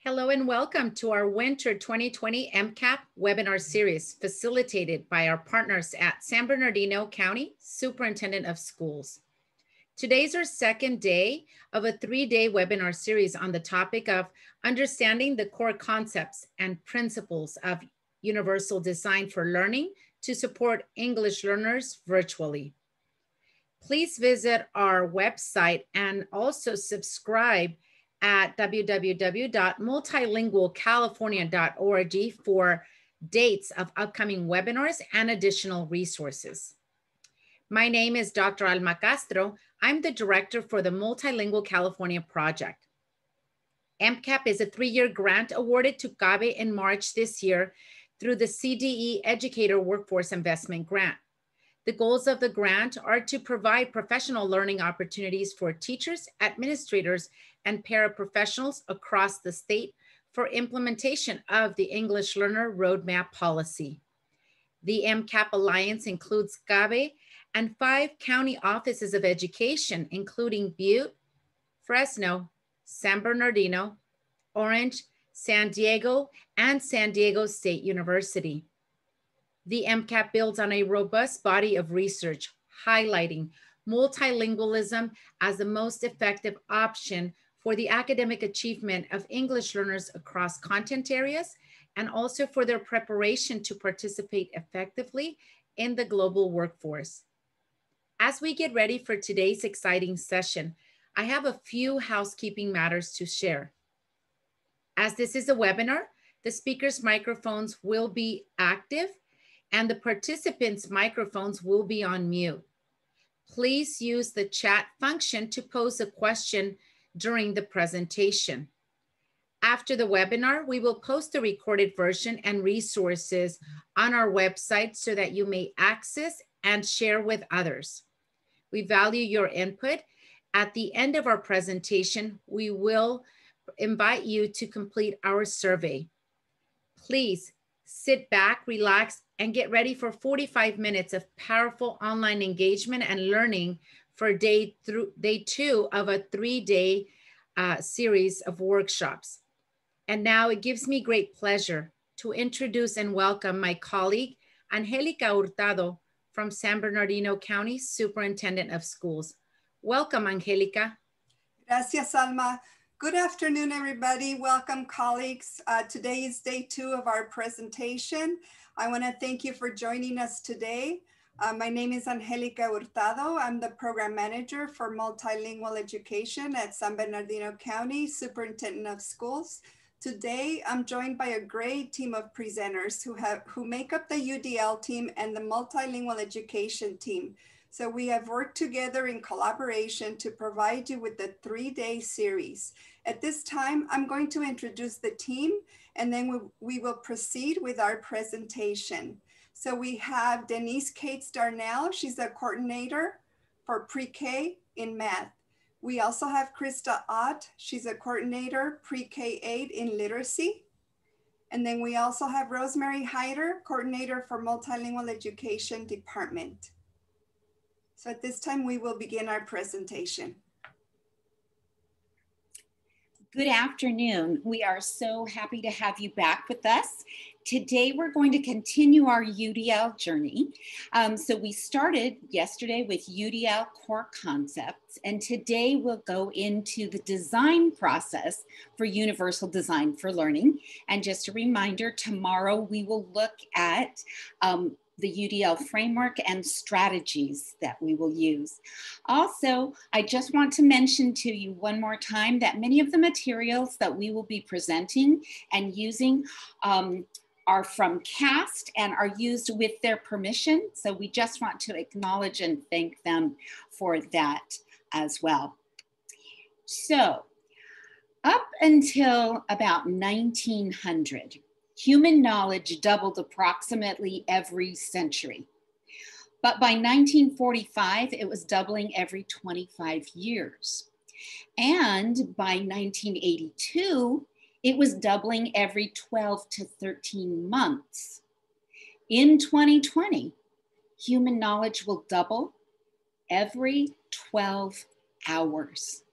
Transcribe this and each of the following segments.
Hello and welcome to our Winter 2020 MCAP webinar series facilitated by our partners at San Bernardino County Superintendent of Schools. Today's our second day of a 3-day webinar series on the topic of understanding the core concepts and principles of universal design for learning to support English learners virtually. Please visit our website and also subscribe at www.multilingualcalifornia.org for dates of upcoming webinars and additional resources. My name is Dr. Alma Castro. I'm the director for the Multilingual California Project. MCAP is a 3-year grant awarded to CABE in March this year through the CDE Educator Workforce Investment Grant. The goals of the grant are to provide professional learning opportunities for teachers, administrators, and paraprofessionals across the state for implementation of the English Learner Roadmap policy. The MCAP Alliance includes CABE and 5 county offices of education, including Butte, Fresno, San Bernardino, Orange, San Diego, and San Diego State University. The MCAP builds on a robust body of research highlighting multilingualism as the most effective option for the academic achievement of English learners across content areas and also for their preparation to participate effectively in the global workforce. As we get ready for today's exciting session, I have a few housekeeping matters to share. As this is a webinar, the speaker's microphones will be active and the participants' microphones will be on mute. Please use the chat function to pose a question during the presentation. After the webinar, we will post a recorded version and resources on our website so that you may access and share with others. We value your input. At the end of our presentation, we will invite you to complete our survey. Please sit back, relax, and get ready for 45 minutes of powerful online engagement and learning for day 2 of a 3-day series of workshops. And now it gives me great pleasure to introduce and welcome my colleague, Angelica Hurtado from San Bernardino County Superintendent of Schools. Welcome, Angelica. Gracias, Alma. Good afternoon, everybody. Welcome, colleagues. Today is day 2 of our presentation. I want to thank you for joining us today. My name is Angelica Hurtado. I'm the program manager for multilingual education at San Bernardino County Superintendent of Schools. Today, I'm joined by a great team of presenters who make up the UDL team and the multilingual education team. So we have worked together in collaboration to provide you with the 3-day series. At this time, I'm going to introduce the team and then we will proceed with our presentation. So we have Denise Cates Darnell. She's a coordinator for pre-K in math. We also have Krista Ott. She's a coordinator pre-K-8 in literacy. And then we also have Rosemary Hyder, coordinator for multilingual education department. So at this time, we will begin our presentation. Good afternoon. We are so happy to have you back with us. Today, we're going to continue our UDL journey. So we started yesterday with UDL core concepts, and today we'll go into the design process for universal design for learning. And just a reminder, tomorrow we will look at the UDL framework and strategies that we will use. Also, I just want to mention to you one more time that many of the materials that we will be presenting and using are from CAST and are used with their permission. So we just want to acknowledge and thank them for that as well. So up until about 1900, human knowledge doubled approximately every century. But by 1945, it was doubling every 25 years. And by 1982, it was doubling every 12 to 13 months. In 2020, human knowledge will double every 12 hours.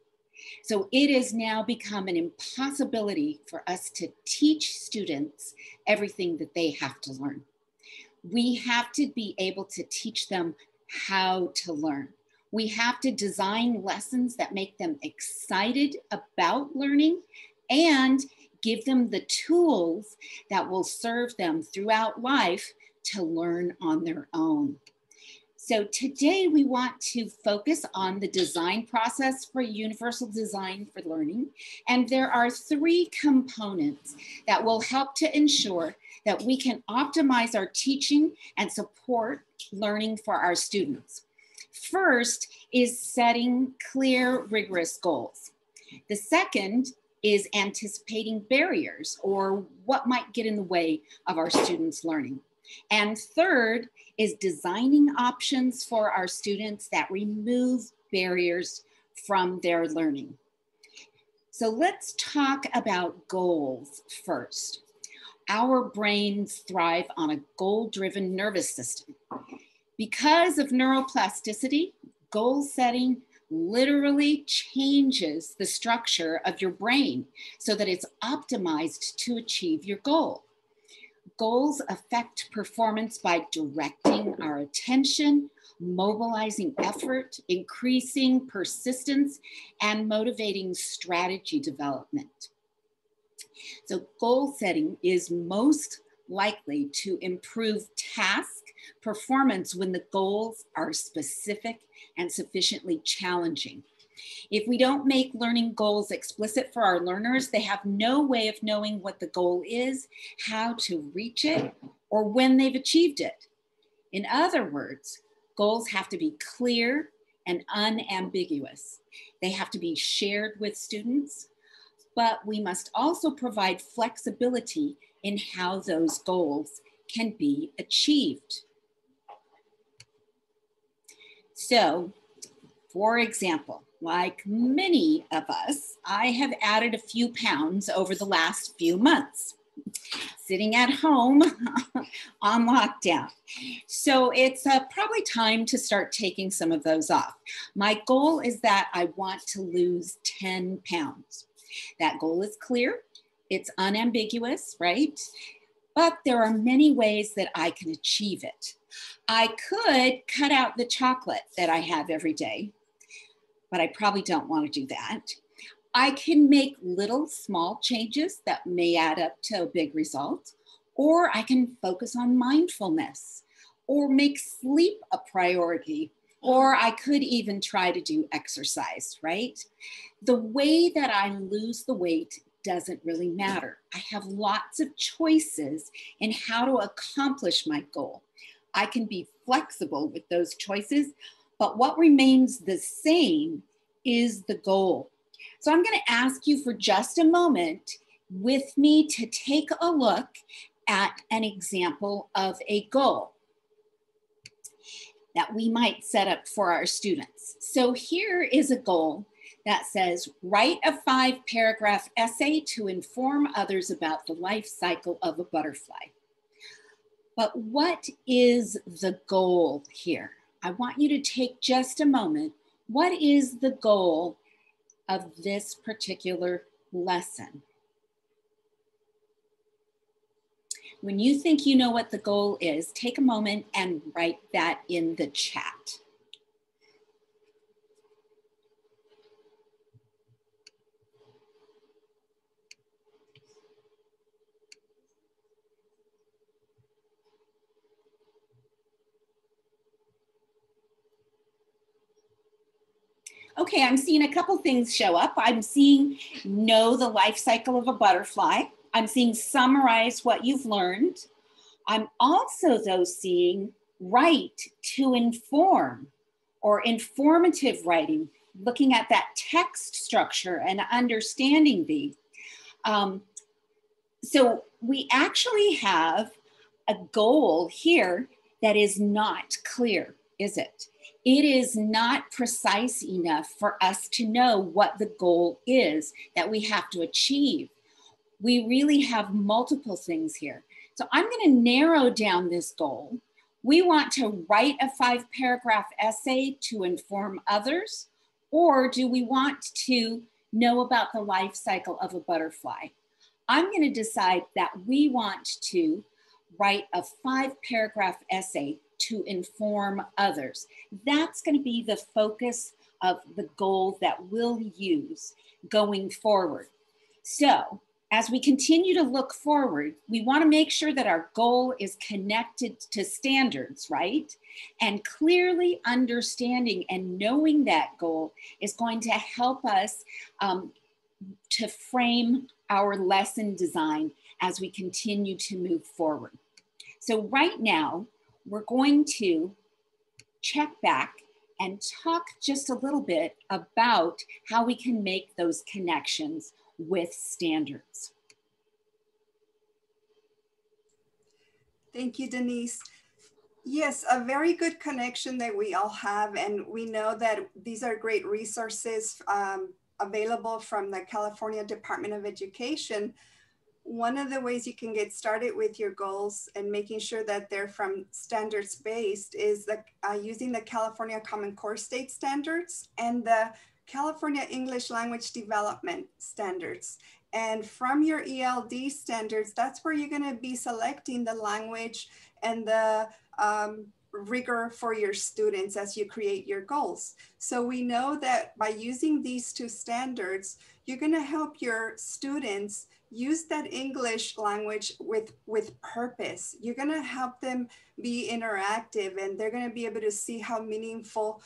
So it has now become an impossibility for us to teach students everything that they have to learn. We have to be able to teach them how to learn. We have to design lessons that make them excited about learning and give them the tools that will serve them throughout life to learn on their own. So today we want to focus on the design process for universal design for learning. And there are 3 components that will help to ensure that we can optimize our teaching and support learning for our students. First is setting clear, rigorous goals. The second is anticipating barriers or what might get in the way of our students' learning. And third is designing options for our students that remove barriers from their learning. So let's talk about goals first. Our brains thrive on a goal-driven nervous system. Because of neuroplasticity, goal setting literally changes the structure of your brain so that it's optimized to achieve your goal. Goals affect performance by directing our attention, mobilizing effort, increasing persistence, and motivating strategy development. So goal setting is most likely to improve task performance when the goals are specific and sufficiently challenging. If we don't make learning goals explicit for our learners, they have no way of knowing what the goal is, how to reach it, or when they've achieved it. In other words, goals have to be clear and unambiguous. They have to be shared with students, but we must also provide flexibility in how those goals can be achieved. So, for example, like many of us, I have added a few pounds over the last few months, sitting at home on lockdown. So it's probably time to start taking some of those off. My goal is that I want to lose 10 pounds. That goal is clear, it's unambiguous, right? But there are many ways that I can achieve it. I could cut out the chocolate that I have every day, but I probably don't want to do that. I can make little small changes that may add up to a big result, or I can focus on mindfulness or make sleep a priority, or I could even try to do exercise, right? The way that I lose the weight doesn't really matter. I have lots of choices in how to accomplish my goal. I can be flexible with those choices, but what remains the same is the goal. So I'm going to ask you for just a moment with me to take a look at an example of a goal that we might set up for our students. So here is a goal that says, write a 5-paragraph essay to inform others about the life cycle of a butterfly. But what is the goal here? I want you to take just a moment. What is the goal of this particular lesson? When you think you know what the goal is, take a moment and write that in the chat. Okay, I'm seeing a couple things show up. I'm seeing know the life cycle of a butterfly. I'm seeing summarize what you've learned. I'm also, though, seeing write to inform or informative writing, looking at that text structure and understanding the. So we actually have a goal here that is not clear, is it? It is not precise enough for us to know what the goal is that we have to achieve. We really have multiple things here. So I'm going to narrow down this goal. We want to write a 5-paragraph essay to inform others, or do we want to know about the life cycle of a butterfly. I'm going to decide that we want to write a 5-paragraph essay to inform others. That's going to be the focus of the goal that we'll use going forward. So as we continue to look forward, we want to make sure that our goal is connected to standards, right? And clearly understanding and knowing that goal is going to help us to frame our lesson design as we continue to move forward. So right now, we're going to check back and talk just a little bit about how we can make those connections with standards. Thank you, Denise. Yes, a very good connection that we all have, and we know that these are great resources available from the California Department of Education. One of the ways you can get started with your goals and making sure that they're from standards-based is using the California Common Core State Standards and the California English Language Development Standards. And from your ELD standards, that's where you're going to be selecting the language and the rigor for your students as you create your goals. So we know that by using these two standards, you're going to help your students use that English language with purpose. You're going to help them be interactive, and they're going to be able to see how meaningful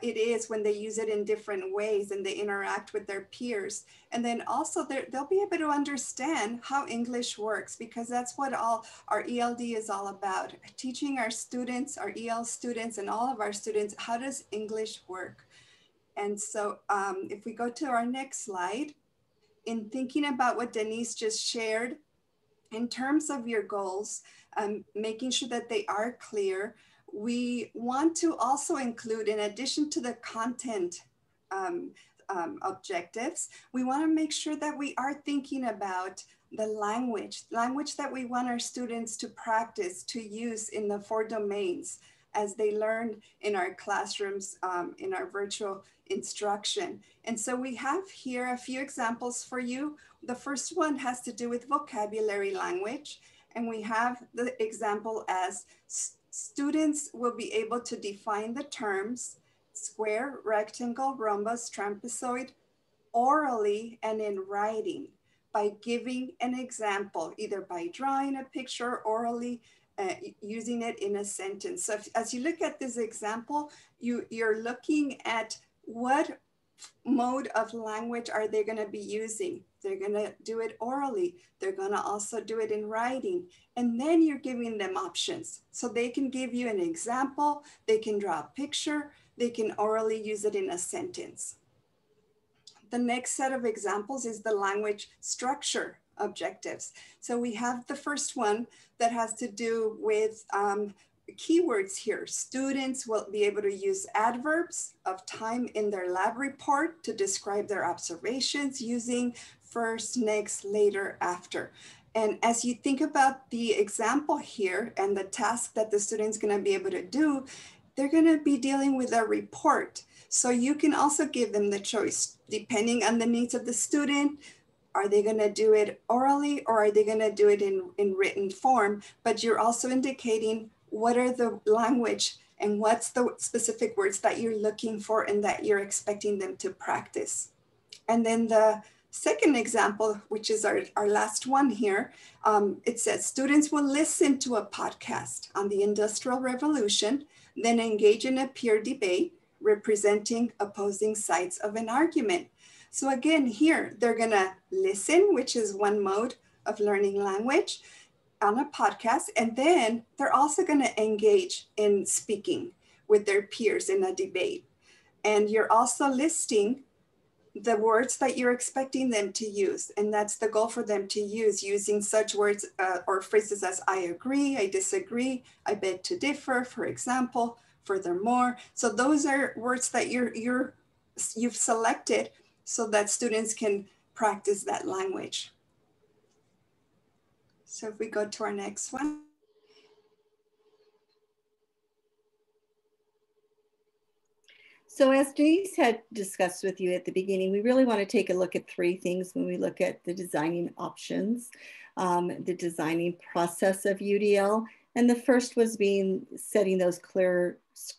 it is when they use it in different ways and they interact with their peers. And then also they'll be able to understand how English works, because that's what all our ELD is all about. Teaching our students, our EL students, and all of our students, how does English work? And so if we go to our next slide, in thinking about what Denise just shared, in terms of your goals, making sure that they are clear, we want to also include, in addition to the content objectives, we want to make sure that we are thinking about the language that we want our students to practice, to use in the 4 domains as they learn in our classrooms, in our virtual instruction. And so we have here a few examples for you. The first one has to do with vocabulary language. And we have the example as students will be able to define the terms square, rectangle, rhombus, trapezoid orally and in writing by giving an example, either by drawing a picture orally, using it in a sentence. So as you look at this example, you're looking at what mode of language are they going to be using. They're going to do it orally. They're going to also do it in writing. And then you're giving them options. So they can give you an example, they can draw a picture, they can orally use it in a sentence. The next set of examples is the language structure objectives. So we have the first one that has to do with keywords here. Students will be able to use adverbs of time in their lab report to describe their observations using first, next, later, after. And as you think about the example here and the task that the student's going to be able to do, they're going to be dealing with a report. So you can also give them the choice, depending on the needs of the student. Are they going to do it orally, or are they going to do it in written form? But you're also indicating what are the language and what's the specific words that you're looking for and that you're expecting them to practice. And then the second example, which is our last one here, it says students will listen to a podcast on the Industrial Revolution, then engage in a peer debate representing opposing sides of an argument. So again, here, they're gonna listen, which is one mode of learning language on a podcast, and then they're also gonna engage in speaking with their peers in a debate. And you're also listing the words that you're expecting them to use. And that's the goal for them to use, using such words or phrases as I agree, I disagree, I beg to differ, for example, furthermore. So those are words that you've selected so that students can practice that language. So if we go to our next one. So as Denise had discussed with you at the beginning, we really want to take a look at three things when we look at the designing options, the designing process of UDL. And the first was setting those clear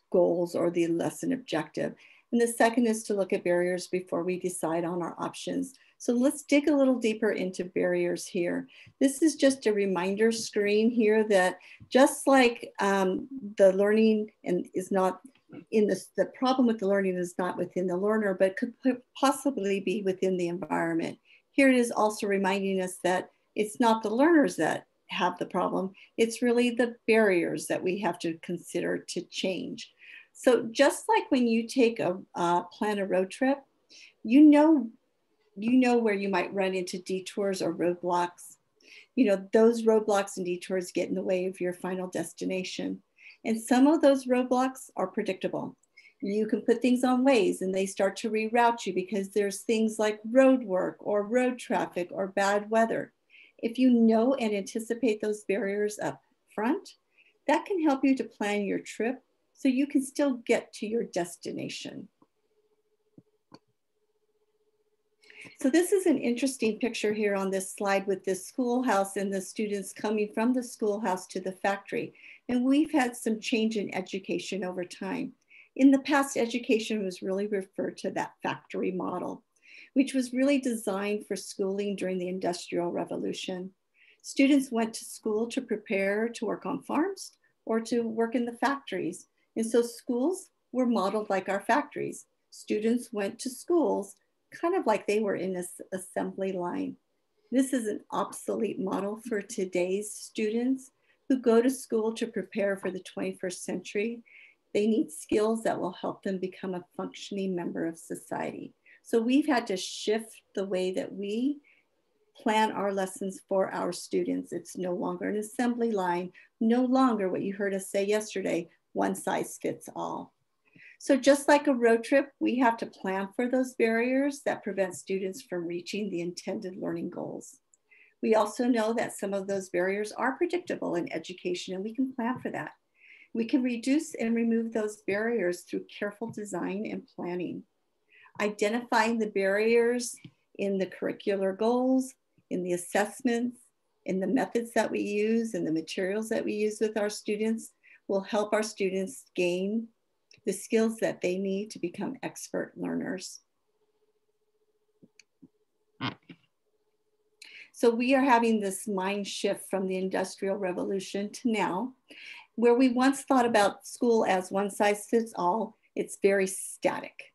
goals or the lesson objective. And the second is to look at barriers before we decide on our options. So let's dig a little deeper into barriers here. This is just a reminder screen here that just like the learning is not in this, the problem with the learning is not within the learner, but could possibly be within the environment. Here it is also reminding us that it's not the learners that have the problem, it's really the barriers that we have to consider to change. So just like when you take plan a road trip, you know where you might run into detours or roadblocks. You know, those roadblocks and detours get in the way of your final destination. And some of those roadblocks are predictable. You can put things on Waze and they start to reroute you because there's things like road work or road traffic or bad weather. If you know and anticipate those barriers up front, that can help you to plan your trip so you can still get to your destination. So this is an interesting picture here on this slide with this schoolhouse and the students coming from the schoolhouse to the factory. And we've had some change in education over time. In the past, education was really referred to that factory model, which was really designed for schooling during the Industrial Revolution. Students went to school to prepare to work on farms or to work in the factories. And so schools were modeled like our factories. Students went to schools kind of like they were in this assembly line. This is an obsolete model for today's students who go to school to prepare for the 21st century. They need skills that will help them become a functioning member of society. So we've had to shift the way that we plan our lessons for our students. It's no longer an assembly line, no longer what you heard us say yesterday, one size fits all. So just like a road trip, we have to plan for those barriers that prevent students from reaching the intended learning goals. We also know that some of those barriers are predictable in education and we can plan for that. We can reduce and remove those barriers through careful design and planning. Identifying the barriers in the curricular goals, in the assessments, in the methods that we use, and the materials that we use with our students will help our students gain the skills that they need to become expert learners. So we are having this mind shift from the Industrial Revolution to now, where we once thought about school as one size fits all. It's very static.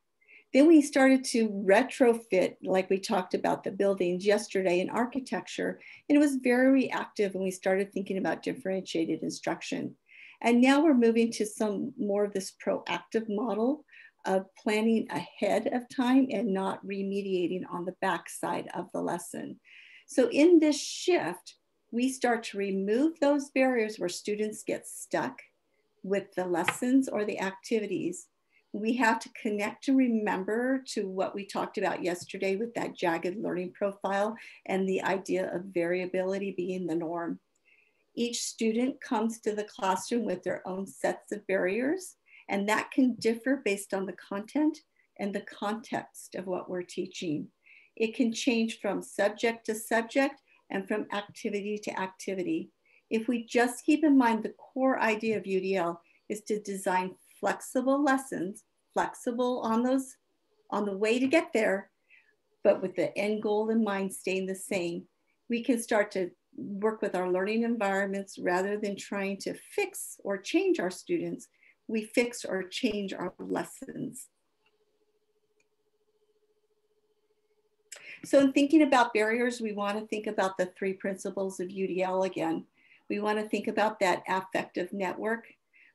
Then we started to retrofit, like we talked about the buildings yesterday in architecture, and it was very reactive, and we started thinking about differentiated instruction. And now we're moving to some more of this proactive model of planning ahead of time and not remediating on the backside of the lesson. So in this shift, we start to remove those barriers where students get stuck with the lessons or the activities. We have to connect and remember to what we talked about yesterday with that jagged learning profile and the idea of variability being the norm. Each student comes to the classroom with their own sets of barriers, and that can differ based on the content and the context of what we're teaching. It can change from subject to subject and from activity to activity. If we just keep in mind the core idea of UDL is to design flexible lessons, flexible on the way to get there, but with the end goal in mind staying the same, we can start to work with our learning environments rather than trying to fix or change our students. We fix or change our lessons. So in thinking about barriers, we want to think about the three principles of UDL again. We want to think about that affective network,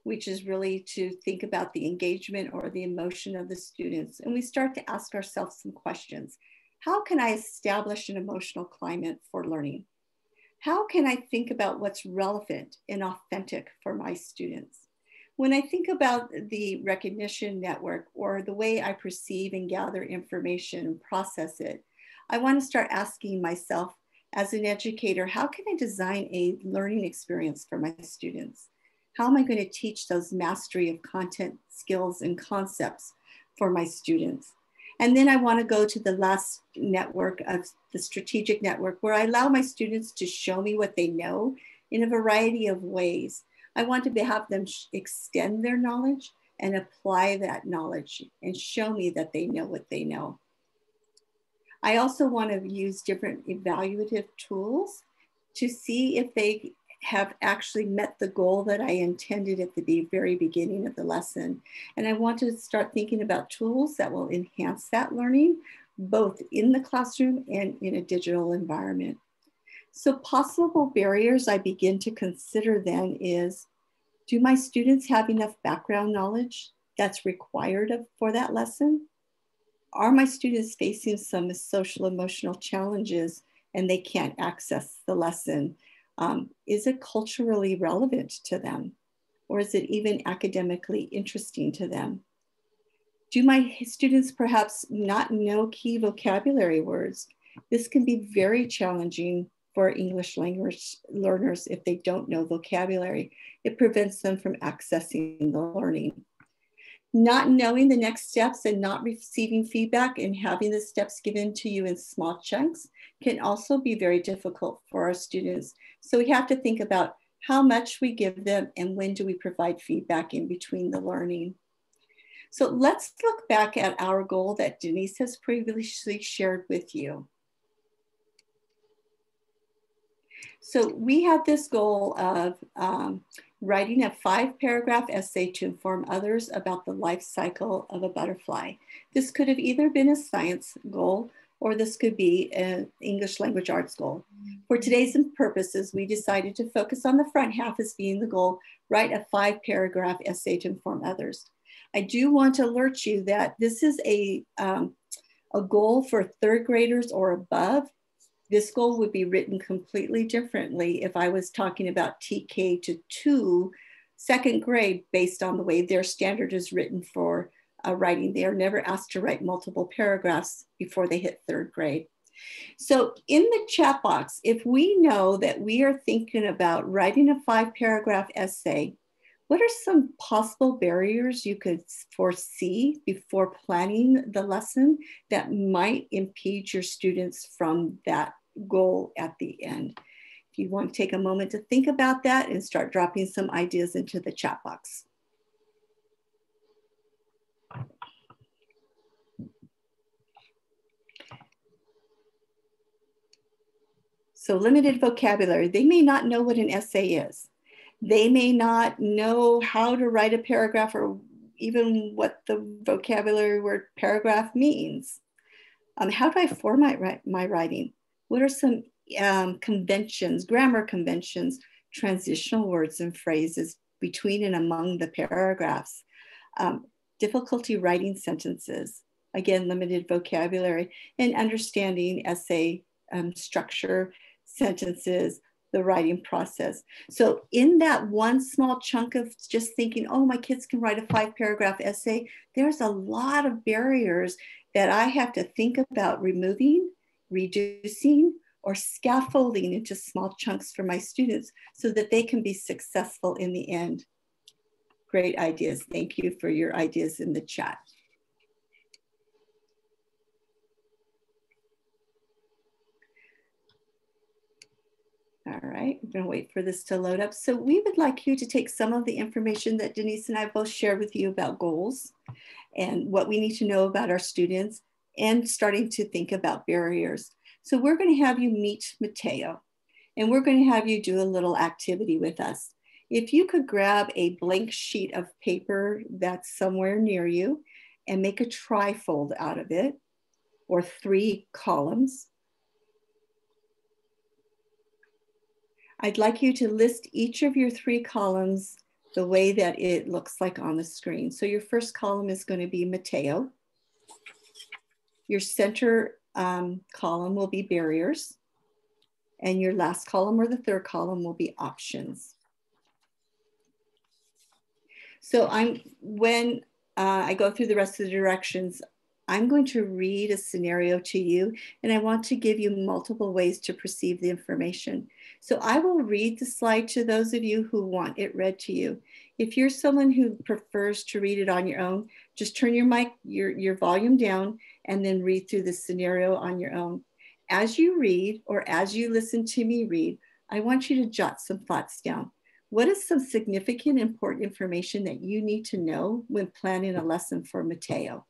which is really to think about the engagement or the emotion of the students. And we start to ask ourselves some questions. How can I establish an emotional climate for learning? How can I think about what's relevant and authentic for my students? When I think about the recognition network or the way I perceive and gather information and process it, I want to start asking myself as an educator, how can I design a learning experience for my students? How am I going to teach those mastery of content, skills, and concepts for my students. And then I want to go to the last network of the strategic network, where I allow my students to show me what they know in a variety of ways. I want to have them extend their knowledge and apply that knowledge and show me that they know what they know. I also want to use different evaluative tools to see if they have actually met the goal that I intended at the very beginning of the lesson. And I want to start thinking about tools that will enhance that learning, both in the classroom and in a digital environment. So possible barriers I begin to consider then is, do my students have enough background knowledge that's required for that lesson? Are my students facing some social emotional challenges and they can't access the lesson? Is it culturally relevant to them? Or is it even academically interesting to them? Do my students perhaps not know key vocabulary words? This can be very challenging for English language learners if they don't know vocabulary. It prevents them from accessing the learning. Not knowing the next steps and not receiving feedback and having the steps given to you in small chunks can also be very difficult for our students. So we have to think about how much we give them and when do we provide feedback in between the learning. So let's look back at our goal that Denise has previously shared with you. So we have this goal of writing a 5-paragraph essay to inform others about the life cycle of a butterfly. This could have either been a science goal or this could be an English language arts goal. For today's purposes, we decided to focus on the front half as being the goal, write a 5-paragraph essay to inform others. I do want to alert you that this is a goal for 3rd graders or above. This goal would be written completely differently if I was talking about TK to 2, 2nd grade, based on the way their standard is written for writing. They are never asked to write multiple paragraphs before they hit 3rd grade. So in the chat box, if we know that we are thinking about writing a 5-paragraph essay, what are some possible barriers you could foresee before planning the lesson that might impede your students from that goal at the end? If you want to take a moment to think about that and start dropping some ideas into the chat box. So limited vocabulary. They may not know what an essay is. They may not know how to write a paragraph or even what the vocabulary word paragraph means. How do I format my writing? What are some conventions, grammar conventions, transitional words and phrases between and among the paragraphs? Difficulty writing sentences, again, limited vocabulary, and understanding essay structure, sentences, the writing process. So in that one small chunk of just thinking, oh, my kids can write a 5-paragraph essay, there's a lot of barriers that I have to think about removing, reducing, or scaffolding into small chunks for my students so that they can be successful in the end. Great ideas. Thank you for your ideas in the chat. All right, I'm gonna wait for this to load up. So we would like you to take some of the information that Denise and I both shared with you about goals and what we need to know about our students and starting to think about barriers. So we're gonna have you meet Mateo and we're gonna have you do a little activity with us. If you could grab a blank sheet of paper that's somewhere near you and make a trifold out of it or 3 columns. I'd like you to list each of your 3 columns the way that it looks like on the screen. So your first column is going to be Mateo. Your center column will be barriers. And your last column or the 3rd column will be options. So when I go through the rest of the directions, I'm going to read a scenario to you, and I want to give you multiple ways to perceive the information. So I will read the slide to those of you who want it read to you. If you're someone who prefers to read it on your own, just turn your mic, your volume down, and then read through the scenario on your own. As you read, or as you listen to me read, I want you to jot some thoughts down. What is some significant, important information that you need to know when planning a lesson for Mateo?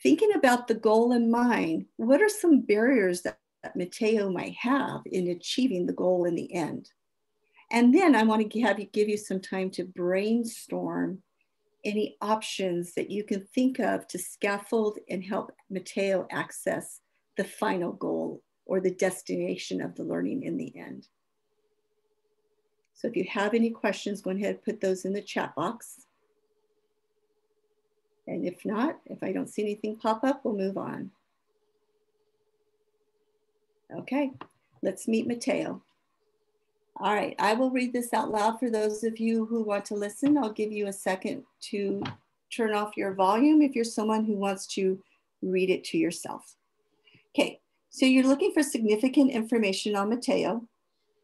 Thinking about the goal in mind, what are some barriers that Mateo might have in achieving the goal in the end? And then I want to give you some time to brainstorm any options that you can think of to scaffold and help Mateo access the final goal or the destination of the learning in the end. So if you have any questions, go ahead and put those in the chat box. And if not, if I don't see anything pop up, we'll move on. Okay, let's meet Mateo. All right, I will read this out loud for those of you who want to listen. I'll give you a second to turn off your volume if you're someone who wants to read it to yourself. Okay, so you're looking for significant information on Mateo.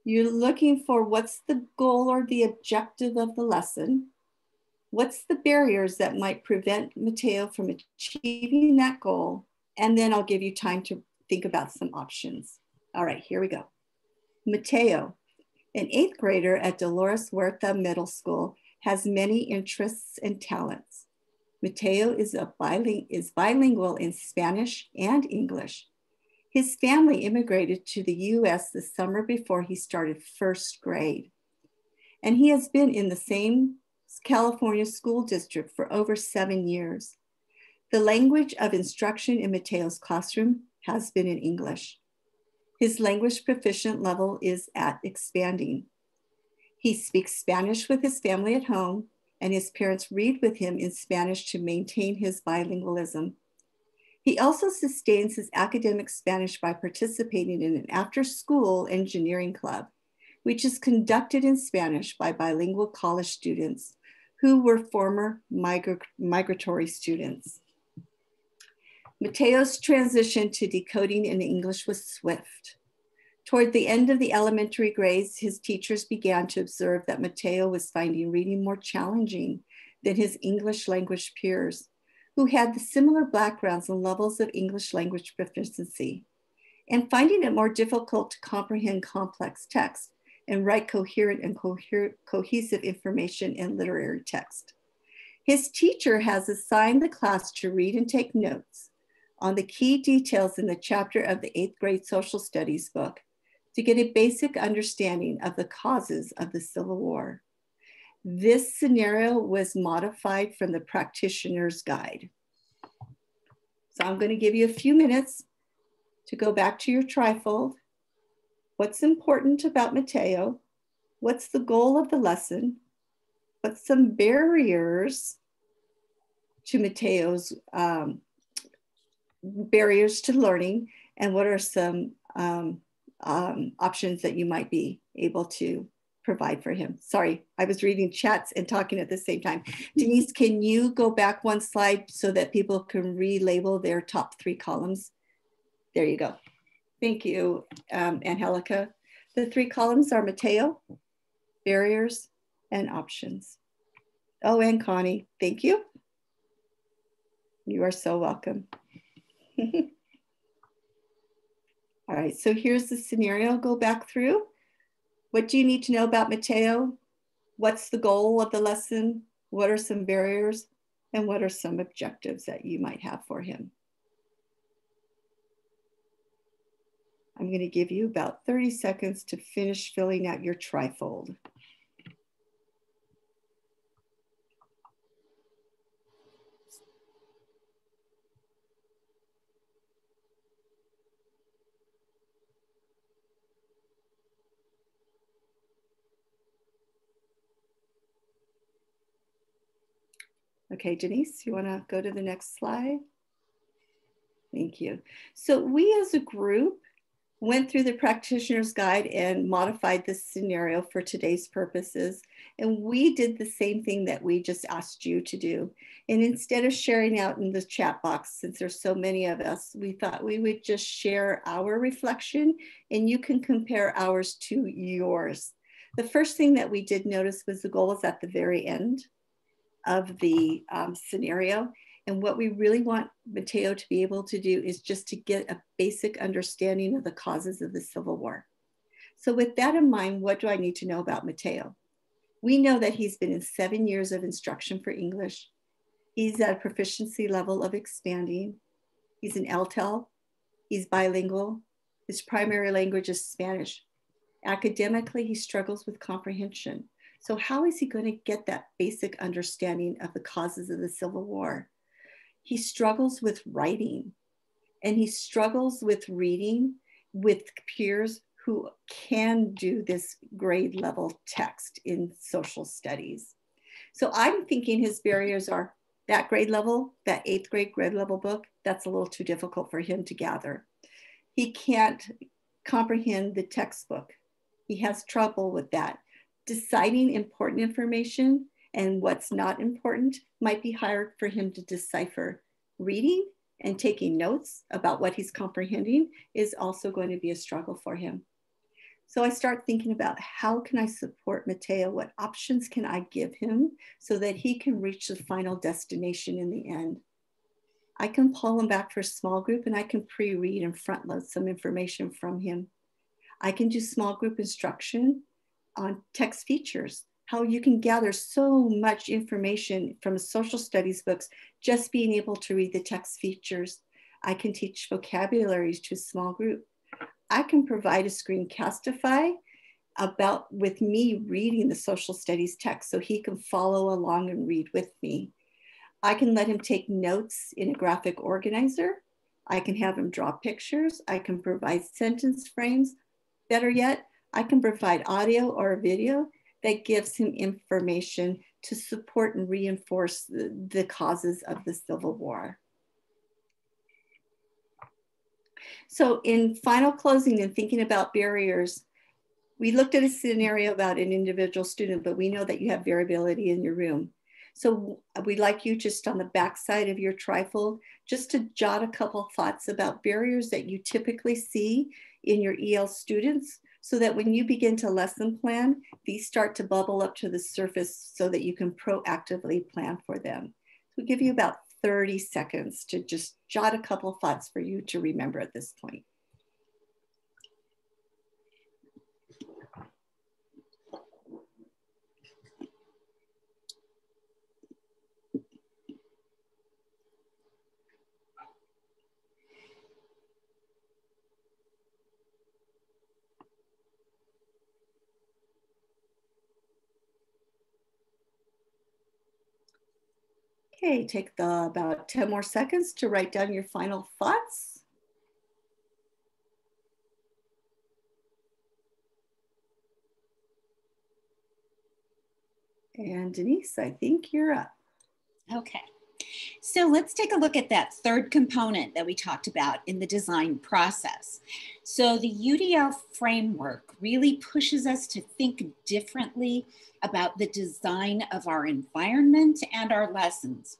You're looking for what's the goal or the objective of the lesson. What's the barriers that might prevent Mateo from achieving that goal? And then I'll give you time to think about some options. All right, here we go. Mateo, an 8th grader at Dolores Huerta Middle School, has many interests and talents. Mateo is bilingual in Spanish and English. His family immigrated to the US the summer before he started 1st grade. And he has been in the same California school district for over 7 years. The language of instruction in Mateo's classroom has been in English. His language proficient level is at expanding. He speaks Spanish with his family at home, and his parents read with him in Spanish to maintain his bilingualism. He also sustains his academic Spanish by participating in an after-school engineering club, which is conducted in Spanish by bilingual college students who were former migratory students. Mateo's transition to decoding in English was swift. Toward the end of the elementary grades, his teachers began to observe that Mateo was finding reading more challenging than his English language peers, who had the similar backgrounds and levels of English language proficiency, and finding it more difficult to comprehend complex text and write coherent and cohesive information in literary text. His teacher has assigned the class to read and take notes on the key details in the chapter of the 8th grade social studies book to get a basic understanding of the causes of the Civil War. This scenario was modified from the practitioner's guide. So I'm going to give you a few minutes to go back to your trifold. What's important about Mateo? What's the goal of the lesson? What's some barriers to Mateo's barriers to learning? And what are some options that you might be able to provide for him? Sorry, I was reading chats and talking at the same time. Denise, can you go back one slide so that people can relabel their top 3 columns? There you go. Thank you, Angelica. The 3 columns are Mateo, barriers, and options. Oh, and Connie, thank you. You are so welcome. All right, so here's the scenario. Go back through. What do you need to know about Mateo? What's the goal of the lesson? What are some barriers? And what are some objectives that you might have for him? I'm going to give you about 30 seconds to finish filling out your trifold. Okay, Denise, you want to go to the next slide? Thank you. So we as a group went through the practitioner's guide and modified this scenario for today's purposes. And we did the same thing that we just asked you to do. And instead of sharing out in the chat box, since there's so many of us, we thought we would just share our reflection and you can compare ours to yours. The first thing that we did notice was the goal was at the very end of the scenario. And what we really want Mateo to be able to do is just to get a basic understanding of the causes of the Civil War. So with that in mind, what do I need to know about Mateo? We know that he's been in 7 years of instruction for English. He's at a proficiency level of expanding. He's an LTEL. He's bilingual. His primary language is Spanish. Academically, he struggles with comprehension. So how is he going to get that basic understanding of the causes of the Civil War? He struggles with writing, and he struggles with reading with peers who can do this grade level text in social studies. So I'm thinking his barriers are that grade level, that 8th grade level book, that's a little too difficult for him to gather. He can't comprehend the textbook. He has trouble with that. Deciding important information and what's not important might be hard for him to decipher. Reading and taking notes about what he's comprehending is also going to be a struggle for him. So I start thinking about how can I support Mateo? What options can I give him so that he can reach the final destination in the end? I can pull him back for a small group and I can pre-read and front load some information from him. I can do small group instruction on text features, how you can gather so much information from social studies books, just being able to read the text features. I can teach vocabularies to a small group. I can provide a screencastify about with me reading the social studies text so he can follow along and read with me. I can let him take notes in a graphic organizer. I can have him draw pictures. I can provide sentence frames. Better yet, I can provide audio or a video that gives him information to support and reinforce the causes of the Civil War. So in final closing and thinking about barriers, we looked at a scenario about an individual student, but we know that you have variability in your room. So we'd like you just on the back side of your trifold, just to jot a couple thoughts about barriers that you typically see in your EL students, so that when you begin to lesson plan, these start to bubble up to the surface so that you can proactively plan for them. We'll give you about 30 seconds to just jot a couple thoughts for you to remember at this point. Okay, take about 10 more seconds to write down your final thoughts. And Denise, I think you're up. Okay. So let's take a look at that third component that we talked about in the design process. So the UDL framework really pushes us to think differently about the design of our environment and our lessons.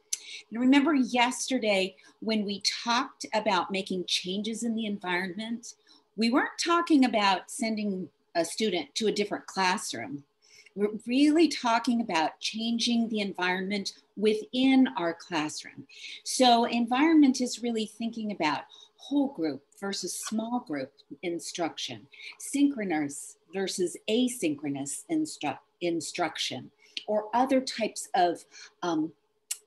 And remember yesterday when we talked about making changes in the environment, we weren't talking about sending a student to a different classroom. We're really talking about changing the environment within our classroom. So environment is really thinking about whole group versus small group instruction, synchronous versus asynchronous instruction, or other types of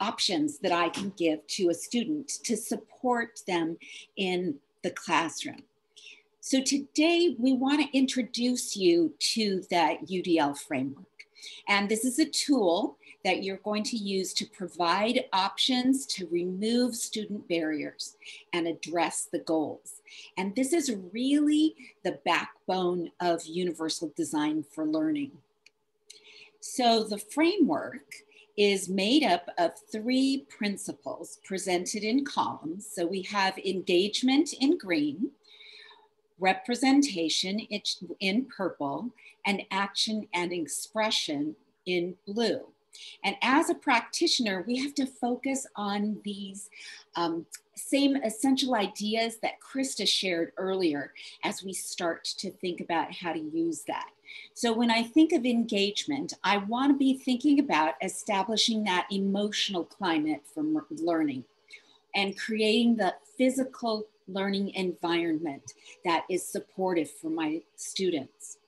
options that I can give to a student to support them in the classroom. So today we want to introduce you to that UDL framework. And this is a tool that you're going to use to provide options to remove student barriers and address the goals. And this is really the backbone of universal design for learning. So the framework is made up of 3 principles presented in columns. So we have engagement in green, representation in purple, and action and expression in blue. And as a practitioner, we have to focus on these same essential ideas that Krista shared earlier as we start to think about how to use that. So when I think of engagement, I want to be thinking about establishing that emotional climate for learning and creating the physical learning environment that is supportive for my students.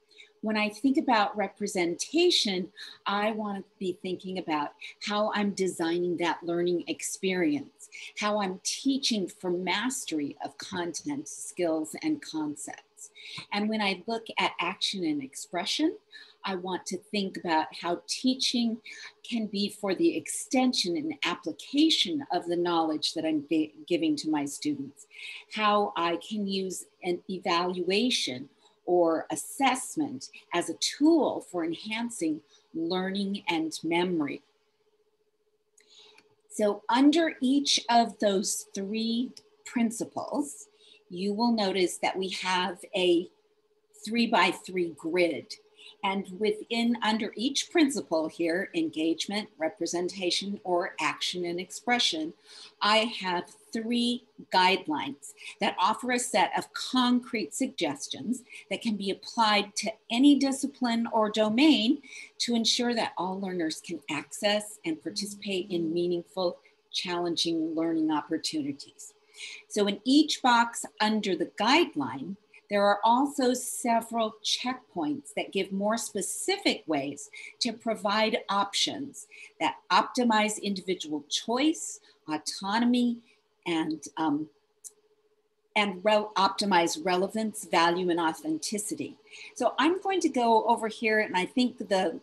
When I think about representation, I want to be thinking about how I'm designing that learning experience, how I'm teaching for mastery of content, skills, and concepts. And when I look at action and expression, I want to think about how teaching can be for the extension and application of the knowledge that I'm giving to my students, how I can use an evaluation or assessment as a tool for enhancing learning and memory. So under each of those three principles, you will notice that we have a 3x3 grid. And within, under each principle here, engagement, representation, or action and expression, I have 3 guidelines that offer a set of concrete suggestions that can be applied to any discipline or domain to ensure that all learners can access and participate in meaningful, challenging learning opportunities. So in each box under the guideline, there are also several checkpoints that give more specific ways to provide options that optimize individual choice, autonomy, and optimize relevance, value, and authenticity. So I'm going to go over here, and I think the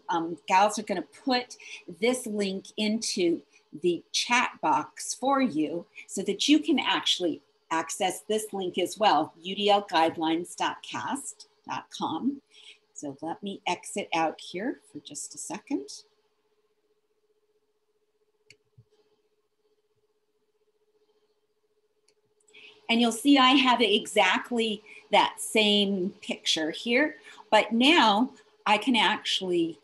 gals are going to put this link into the chat box for you so that you can actually access this link as well, udlguidelines.cast.com. So let me exit out here for just a second. And you'll see I have exactly that same picture here, but now I can actually,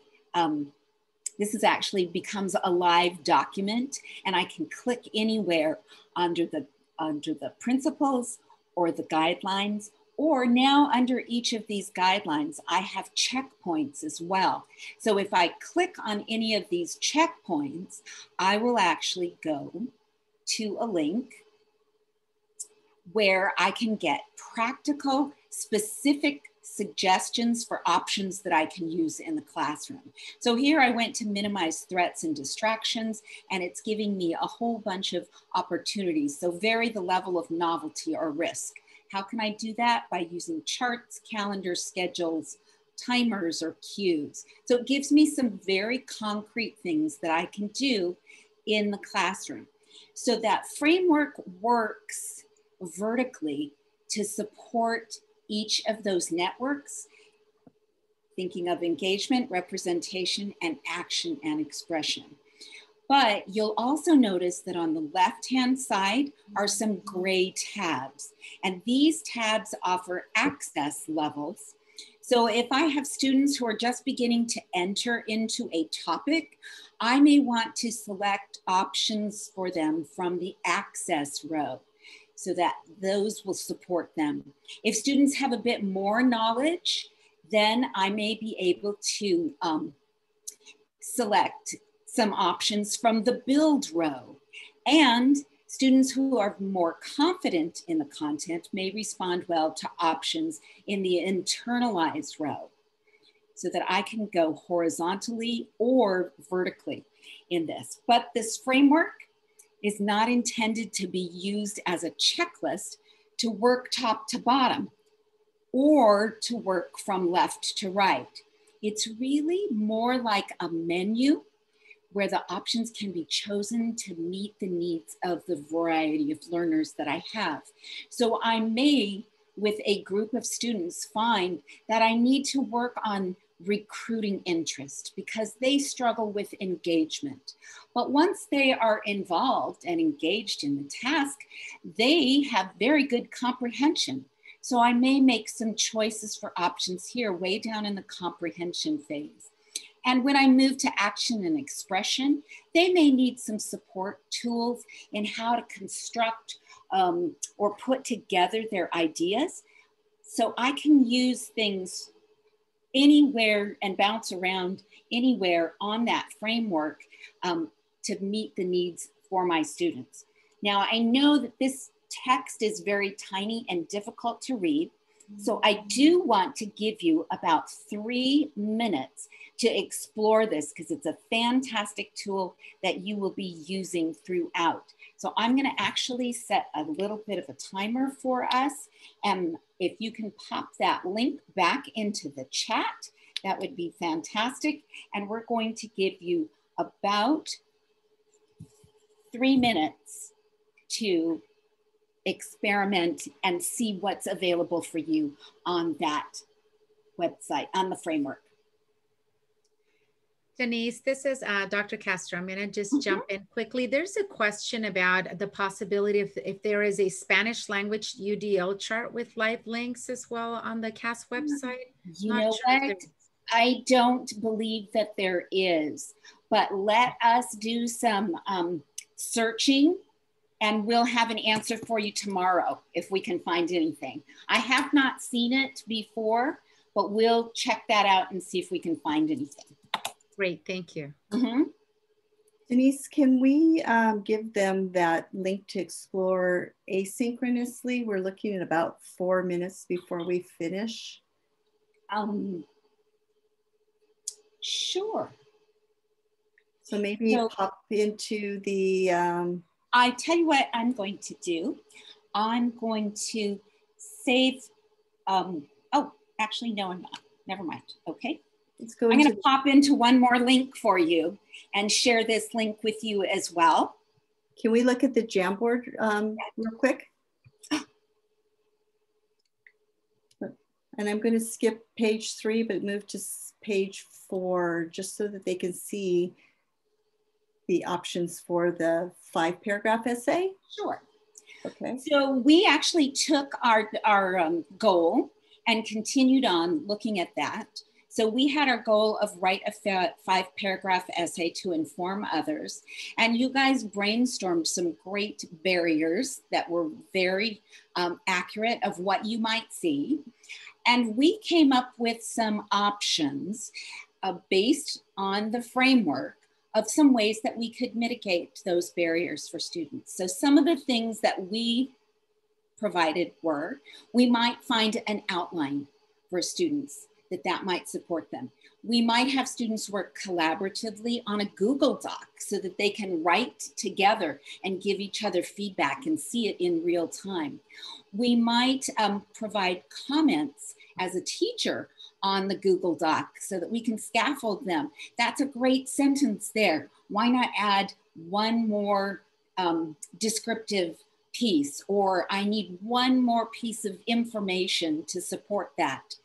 this is actually becomes a live document, and I can click anywhere under the principles or the guidelines, or now under each of these guidelines, I have checkpoints as well. So if I click on any of these checkpoints, I will actually go to a link where I can get practical, specific suggestions for options that I can use in the classroom. So here I went to minimize threats and distractions, and it's giving me a whole bunch of opportunities. So vary the level of novelty or risk. How can I do that? By using charts, calendars, schedules, timers, or cues. So it gives me some very concrete things that I can do in the classroom. So that framework works vertically to support each of those networks, thinking of engagement, representation, and action and expression. But you'll also notice that on the left-hand side are some gray tabs, and these tabs offer access levels. So if I have students who are just beginning to enter into a topic, I may want to select options for them from the access row, so that those will support them. If students have a bit more knowledge, then I may be able to select some options from the build row. And students who are more confident in the content may respond well to options in the internalized row, so that I can go horizontally or vertically in this. But this framework is not intended to be used as a checklist to work top to bottom or to work from left to right. It's really more like a menu where the options can be chosen to meet the needs of the variety of learners that I have. So I may, with a group of students, find that I need to work on recruiting interest because they struggle with engagement. But once they are involved and engaged in the task, they have very good comprehension. So I may make some choices for options here way down in the comprehension phase. And when I move to action and expression, they may need some support tools in how to construct or put together their ideas. So I can use things anywhere and bounce around anywhere on that framework to meet the needs for my students. Now, I know that this text is very tiny and difficult to read, so I do want to give you about 3 minutes to explore this because it's a fantastic tool that you will be using throughout. So I'm going to actually set a little bit of a timer for us. And if you can pop that link back into the chat, that would be fantastic. And we're going to give you about 3 minutes to experiment and see what's available for you on that website, on the framework. Denise, this is Dr. Castro. I'm going to just jump in quickly. There's a question about the possibility of if there is a Spanish language UDL chart with live links as well on the CAS website. You know what? I don't believe that there is, but let us do some searching and we'll have an answer for you tomorrow if we can find anything. I have not seen it before, but we'll check that out and see if we can find anything. Great, thank you. Denise, can we give them that link to explore asynchronously? We're looking at about 4 minutes before we finish. Sure. So maybe pop into the... I tell you what I'm going to do. I'm going to save, oh, actually, no, I'm not. Never mind, okay. I'm going to pop into one more link for you and share this link with you as well. Can we look at the Jamboard real quick? And I'm going to skip page 3, but move to page 4, just so that they can see the options for the 5-paragraph essay. Sure. Okay. So we actually took our goal and continued on looking at that. So we had our goal of write a 5-paragraph essay to inform others. And you guys brainstormed some great barriers that were very accurate of what you might see. And we came up with some options based on the framework of some ways that we could mitigate those barriers for students. So some of the things that we provided were, we might find an outline for students that might support them. We might have students work collaboratively on a Google Doc so that they can write together and give each other feedback and see it in real time. We might provide comments as a teacher on the Google Doc so that we can scaffold them. That's a great sentence there. Why not add one more descriptive piece, or I need one more piece of information to support that.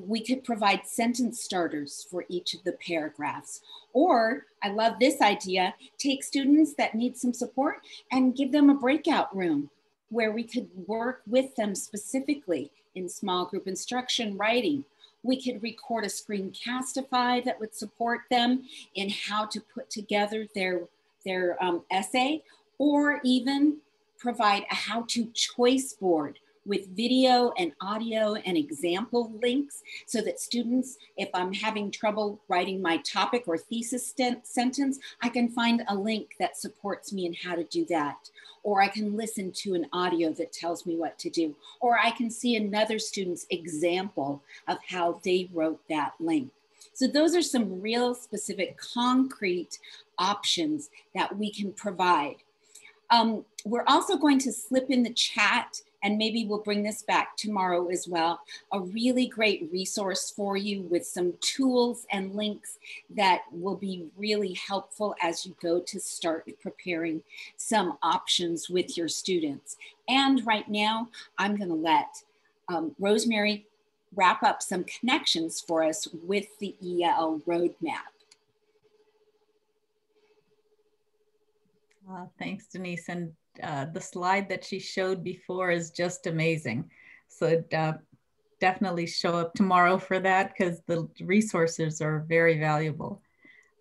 We could provide sentence starters for each of the paragraphs. Or, I love this idea, take students that need some support and give them a breakout room where we could work with them specifically in small group instruction writing. We could record a screencastify that would support them in how to put together their essay, or even provide a how-to choice board with video and audio and example links so that students, if I'm having trouble writing my topic or thesis sentence, I can find a link that supports me in how to do that. Or I can listen to an audio that tells me what to do. Or I can see another student's example of how they wrote that link. So those are some real specific concrete options that we can provide. We're also going to slip in the chat, and maybe we'll bring this back tomorrow as well, a really great resource for you with some tools and links that will be really helpful as you go to start preparing some options with your students. And right now, I'm gonna let Rosemary wrap up some connections for us with the EL roadmap. Thanks, Denise. And the slide that she showed before is just amazing. So definitely show up tomorrow for that because the resources are very valuable.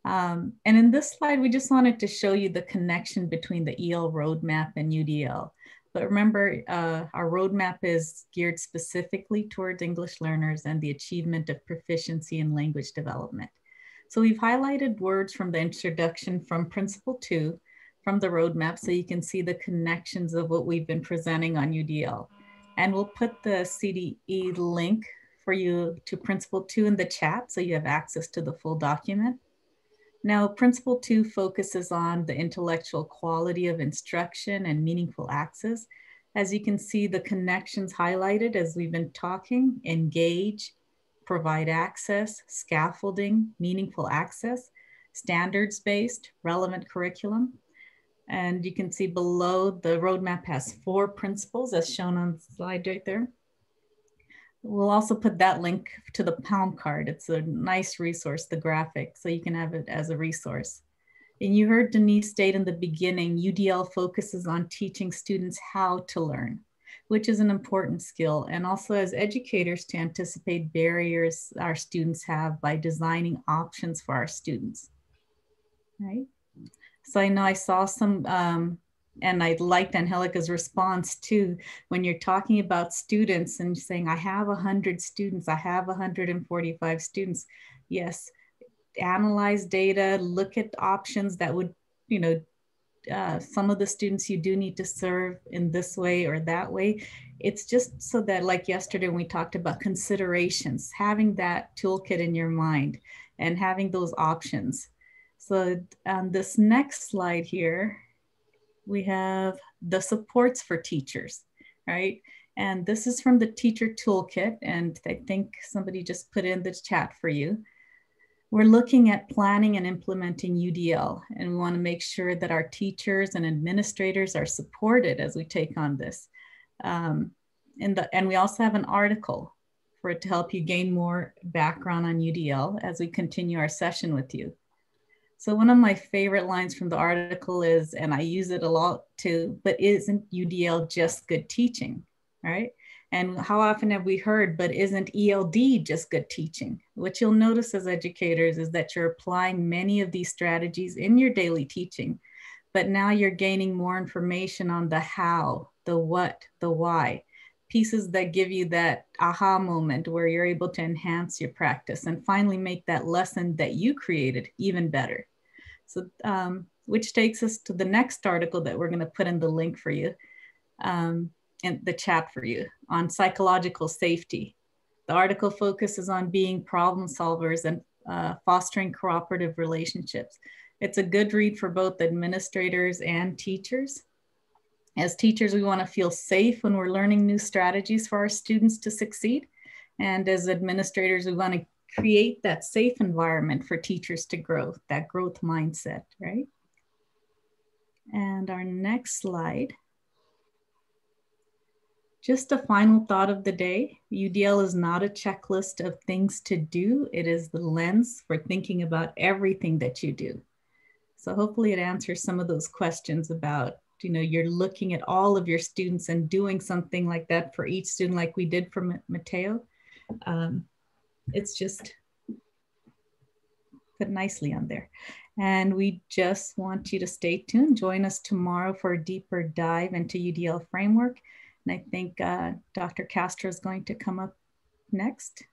And in this slide, we just wanted to show you the connection between the EL roadmap and UDL. But remember, our roadmap is geared specifically towards English learners and the achievement of proficiency in language development. So we've highlighted words from the introduction from Principle 2 from the roadmap so you can see the connections of what we've been presenting on UDL. And we'll put the CDE link for you to Principle 2 in the chat so you have access to the full document. Now, Principle 2 focuses on the intellectual quality of instruction and meaningful access. As you can see, the connections highlighted as we've been talking: engage, provide access, scaffolding, meaningful access, standards-based, relevant curriculum. And you can see below, the roadmap has 4 principles as shown on the slide right there. We'll also put that link to the Palm card. It's a nice resource, the graphic, so you can have it as a resource. And you heard Denise state in the beginning, UDL focuses on teaching students how to learn, which is an important skill. And also as educators to anticipate barriers our students have by designing options for our students, right? So I know I saw some, and I liked Angelica's response too, when you're talking about students and saying, I have 100 students, I have 145 students. Yes, analyze data, look at options that would, some of the students you do need to serve in this way or that way. It's just so that, like yesterday when we talked about considerations, having that toolkit in your mind and having those options. So on this next slide here, we have the supports for teachers, right? And this is from the teacher toolkit. And I think somebody just put in the chat for you. We're looking at planning and implementing UDL, and we want to make sure that our teachers and administrators are supported as we take on this. And we also have an article for it to help you gain more background on UDL as we continue our session with you. So one of my favorite lines from the article is, and I use it a lot too, but isn't UDL just good teaching, right? And how often have we heard, but isn't ELD just good teaching? What you'll notice as educators is that you're applying many of these strategies in your daily teaching, but now you're gaining more information on the how, the what, the why, pieces that give you that aha moment where you're able to enhance your practice and finally make that lesson that you created even better. So, which takes us to the next article that we're going to put in the link for you, in the chat for you, on psychological safety. The article focuses on being problem solvers and fostering cooperative relationships. It's a good read for both administrators and teachers. As teachers, we want to feel safe when we're learning new strategies for our students to succeed. And as administrators, we want to create that safe environment for teachers to grow, that growth mindset, right? And our next slide. Just a final thought of the day. UDL is not a checklist of things to do. It is the lens for thinking about everything that you do. So hopefully it answers some of those questions about, you're looking at all of your students and doing something like that for each student like we did for Mateo. It's just put nicely on there. And we just want you to stay tuned. Join us tomorrow for a deeper dive into UDL framework. And I think Dr. Castro is going to come up next.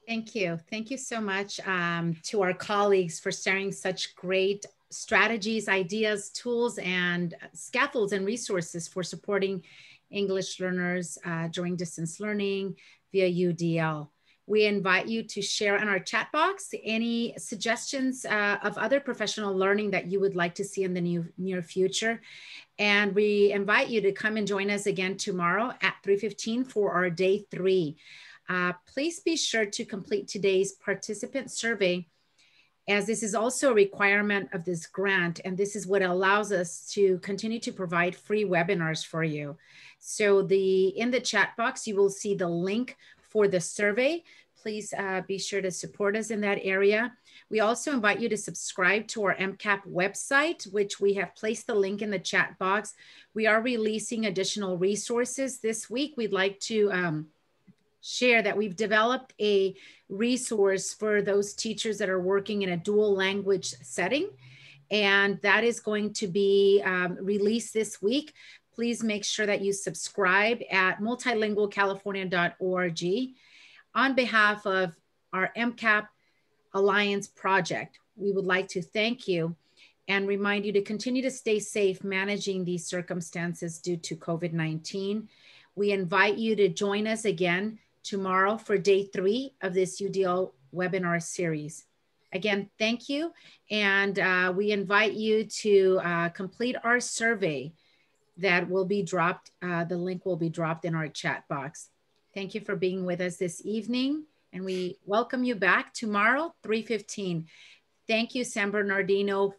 Thank you. Thank you so much to our colleagues for sharing such great strategies, ideas, tools, and scaffolds and resources for supporting English learners during distance learning via UDL. We invite you to share in our chat box any suggestions of other professional learning that you would like to see in the near future. And we invite you to come and join us again tomorrow at 3:15 for our day 3. Please be sure to complete today's participant survey, as this is also a requirement of this grant, and this is what allows us to continue to provide free webinars for you. So in the chat box, you will see the link for the survey. Please be sure to support us in that area. We also invite you to subscribe to our MCAP website, which we have placed the link in the chat box. We are releasing additional resources this week. We'd like to share that we've developed a resource for those teachers that are working in a dual language setting, and that is going to be released this week. Please make sure that you subscribe at multilingualcalifornia.org. On behalf of our MCAP Alliance project, we would like to thank you and remind you to continue to stay safe managing these circumstances due to COVID-19. We invite you to join us again tomorrow for day 3 of this UDL webinar series. Again, thank you. And we invite you to complete our survey that will be dropped. The link will be dropped in our chat box. Thank you for being with us this evening, and we welcome you back tomorrow, 3:15. Thank you, San Bernardino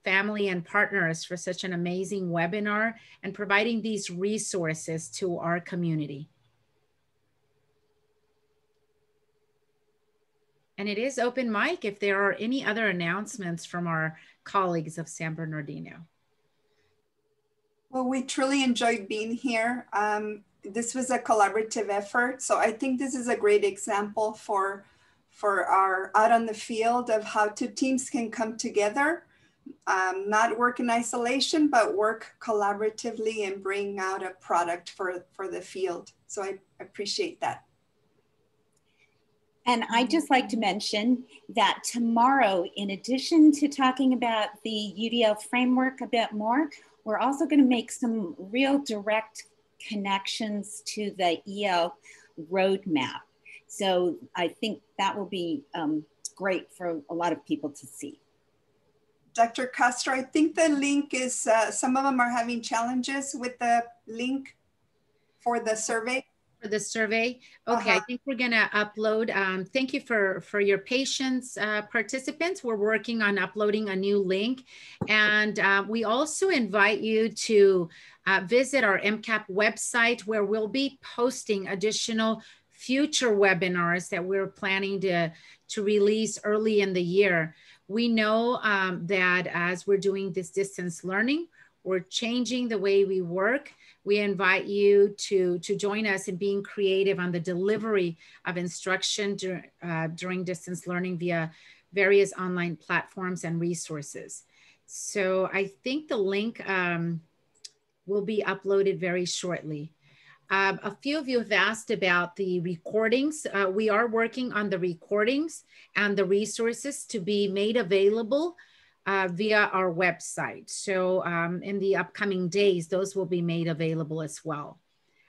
family and partners, for such an amazing webinar and providing these resources to our community. And it is open mic if there are any other announcements from our colleagues of San Bernardino. Well, we truly enjoyed being here. This was a collaborative effort. So I think this is a great example for our out on the field of how 2 teams can come together, not work in isolation, but work collaboratively and bring out a product for the field. So I appreciate that. And I'd just like to mention that tomorrow, in addition to talking about the UDL framework a bit more, we're also going to make some real direct connections to the EL roadmap. So I think that will be great for a lot of people to see. Dr. Castro, I think the link is, some of them are having challenges with the link for the survey. For the survey. Okay, I think we're gonna upload. Thank you for your patience, participants. We're working on uploading a new link. And we also invite you to visit our MCAP website, where we'll be posting additional future webinars that we're planning to release early in the year. We know that as we're doing this distance learning, we're changing the way we work. We invite you to join us in being creative on the delivery of instruction during distance learning via various online platforms and resources. So I think the link will be uploaded very shortly. A few of you have asked about the recordings. We are working on the recordings and the resources to be made available via our website. So in the upcoming days, those will be made available as well.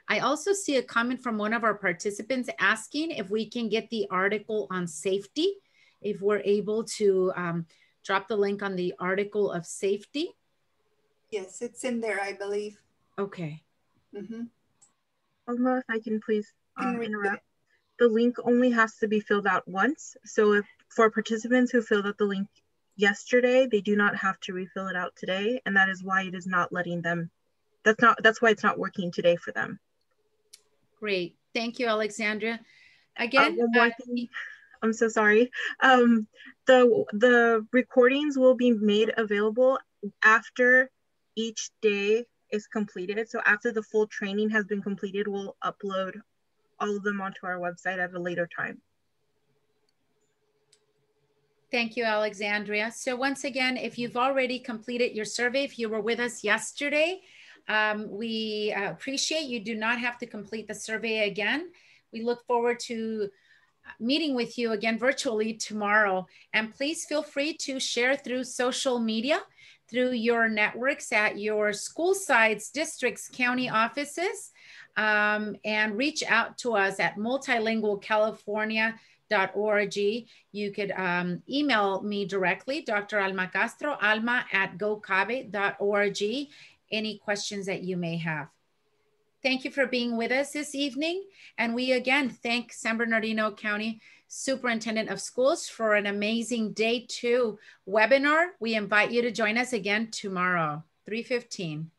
I also see a comment from one of our participants asking if we can get the article on safety, if we're able to drop the link on the article of safety. Yes, it's in there, I believe. Okay. Alma, if I can please interrupt. The link only has to be filled out once. So if for participants who filled out the link yesterday, they do not have to refill it out today, and that is why it is not letting them, that's why it's not working today for them. Great, thank you, Alexandria. Again, one more thing. I'm so sorry. The recordings will be made available after each day is completed. So after the full training has been completed, we'll upload all of them onto our website at a later time. Thank you, Alexandria. So once again, if you've already completed your survey, if you were with us yesterday, we appreciate you do not have to complete the survey again. We look forward to meeting with you again virtually tomorrow. And please feel free to share through social media, through your networks at your school sites, districts, county offices, and reach out to us at multilingualcalifornia.org. You could email me directly, Dr. Alma Castro, alma@gocabe.org, any questions that you may have. Thank you for being with us this evening. And we again thank San Bernardino County Superintendent of Schools for an amazing Day 2 webinar. We invite you to join us again tomorrow, 3:15.